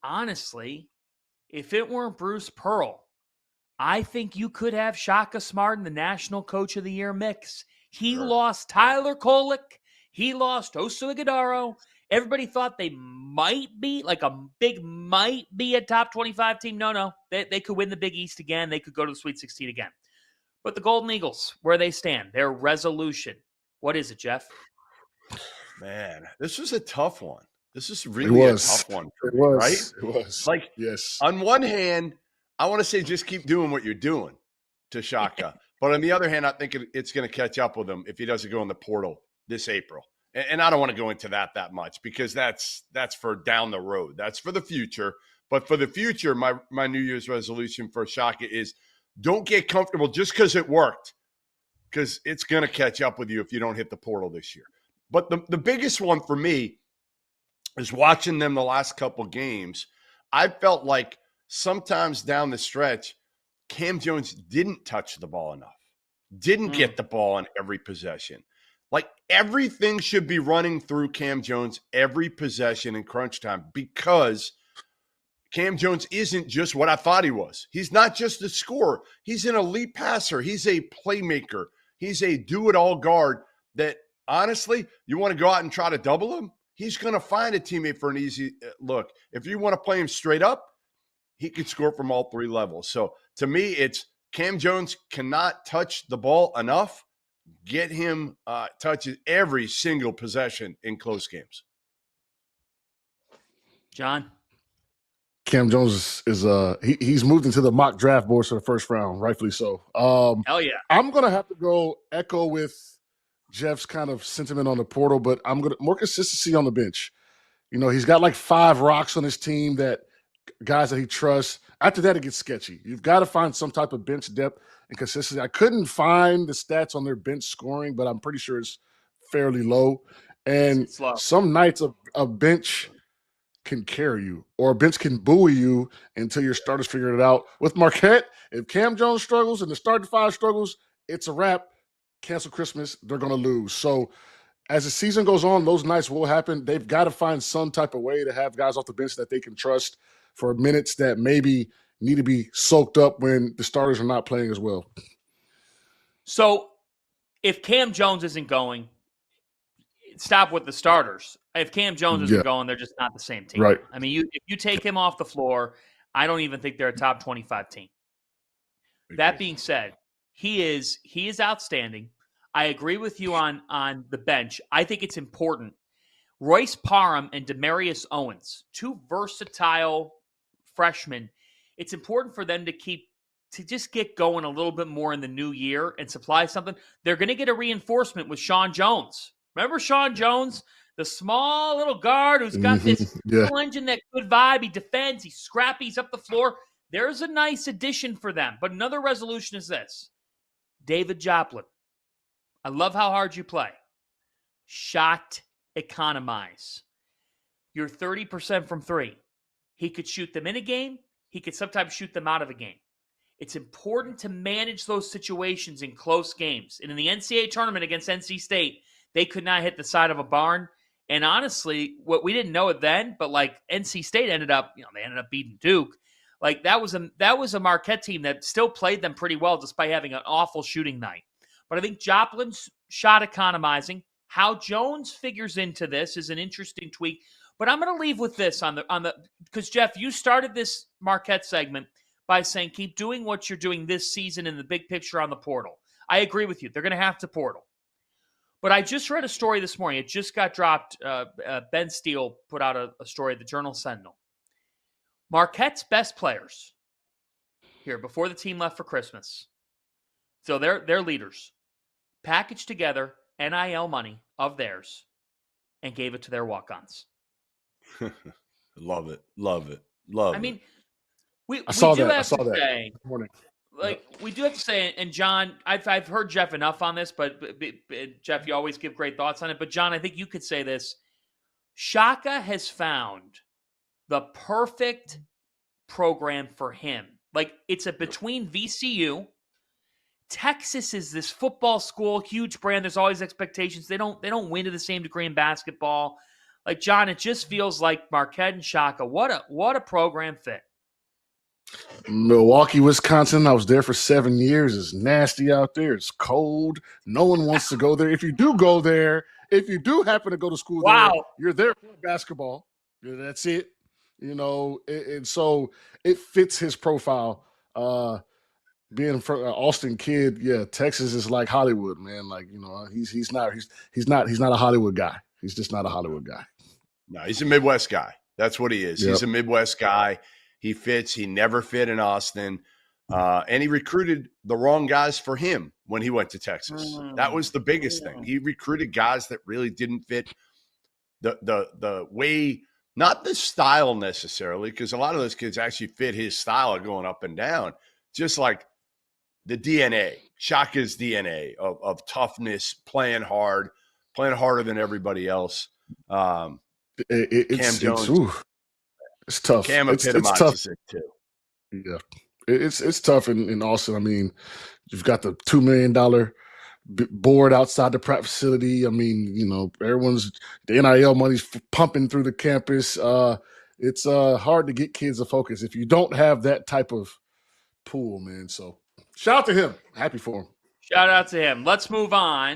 honestly, if it weren't Bruce Pearl, I think you could have Shaka Smart in the National Coach of the Year mix. He lost Tyler Kolek. He lost Oso Ighodaro. Everybody thought they might be, like a big might be a top 25 team. No. They could win the Big East again. They could go to the Sweet 16 again. But the Golden Eagles, where they stand, their resolution. What is it, Jeff? Man, this was a tough one. This is really a tough one for me, right? It was. Like, yes. On one hand, I want to say just keep doing what you're doing to Shaka. But on the other hand, I think it's going to catch up with him if he doesn't go in the portal this April. And I don't want to go into that much because that's for down the road. That's for the future. But for the future, my New Year's resolution for Shaka is don't get comfortable just because it worked, because it's going to catch up with you if you don't hit the portal this year. But the biggest one for me is watching them the last couple games. I felt like sometimes down the stretch, Cam Jones didn't touch the ball enough, didn't get the ball in every possession. Like everything should be running through Cam Jones every possession in crunch time, because Cam Jones isn't just what I thought he was. He's not just a scorer. He's an elite passer. He's a playmaker. He's a do-it-all guard that, honestly, you want to go out and try to double him, he's going to find a teammate for an easy look. If you want to play him straight up, he could score from all three levels. So to me, it's Cam Jones cannot touch the ball enough. Get him touches every single possession in close games. John? Cam Jones is he's moved into the mock draft boards for the first round, rightfully so. Hell yeah. I'm going to have to go echo with Jeff's kind of sentiment on the portal, but I'm going to more consistency on the bench. You know, he's got like 5 rocks on his team, that guys that he trusts. After that, it gets sketchy. You've got to find some type of bench depth and consistency. I couldn't find the stats on their bench scoring, but I'm pretty sure it's fairly low. And some nights a bench can carry you, or a bench can buoy you until your starters figure it out. With Marquette, if Cam Jones struggles and the starting 5 struggles, it's a wrap. Cancel Christmas, they're going to lose. So as the season goes on, those nights will happen. They've got to find some type of way to have guys off the bench that they can trust for minutes that maybe need to be soaked up when the starters are not playing as well. So if Cam Jones isn't going, stop with the starters. If Cam Jones isn't going, they're just not the same team. Right. I mean, if you take him off the floor, I don't even think they're a top 25 team. That being said, he is outstanding. I agree with you on the bench. I think it's important. Royce Parham and Demarius Owens, 2 versatile freshmen. It's important for them to just get going a little bit more in the new year and supply something. They're going to get a reinforcement with Sean Jones. Remember Sean Jones, the small little guard who's got this engine, that good vibe. He defends, he's scrappy, he's up the floor. There's a nice addition for them. But another resolution is this. David Joplin, I love how hard you play. Shot economize. You're 30% from 3. He could shoot them in a game. He could sometimes shoot them out of a game. It's important to manage those situations in close games. And in the NCAA tournament against NC State, they could not hit the side of a barn. And honestly, what we didn't know it then, but like NC State ended up beating Duke. Like that was a Marquette team that still played them pretty well despite having an awful shooting night. But I think Joplin's shot economizing, how Jones figures into this is an interesting tweak. But I'm going to leave with this because Jeff, you started this Marquette segment by saying keep doing what you're doing this season in the big picture on the portal. I agree with you. They're going to have to portal. But I just read a story this morning. It just got dropped. Ben Steele put out a story at the Journal Sentinel. Marquette's best players here before the team left for Christmas. So they're leaders. Packaged together NIL money of theirs and gave it to their walk-ons. Love it. I mean, we saw do that. have to say, this morning. we do have to say, and John, I've heard Jeff enough on this, but Jeff, you always give great thoughts on it. But John, I think you could say this. Shaka has found the perfect program for him. Like it's between VCU. Texas is this football school, huge brand. There's always expectations. They don't win to the same degree in basketball. Like, John, it just feels like Marquette and Shaka. What a program fit. Milwaukee, Wisconsin. I was there for 7 years. It's nasty out there. It's cold. No one wants to go there. If you do go there, if you do happen to go to school there, you're there for basketball. That's it. And so it fits his profile. Being from an Austin kid, yeah, Texas is like Hollywood, man. Like, he's not a Hollywood guy. He's just not a Hollywood guy. No, he's a Midwest guy. That's what he is. Yep. He's a Midwest guy. He fits. He never fit in Austin. And he recruited the wrong guys for him when he went to Texas. That was the biggest thing. He recruited guys that really didn't fit the way, not the style necessarily, because a lot of those kids actually fit his style of going up and down. Just like the DNA, Shaka's DNA of toughness, playing hard, playing harder than everybody else. Cam Jones. It's tough. Cam epitomizes it too. Yeah, it's tough in Austin. I mean, you've got the $2 million board outside the practice facility. I mean, the NIL money's pumping through the campus. It's hard to get kids to focus if you don't have that type of pool, man. So shout out to him. Happy for him. Shout out to him. Let's move on.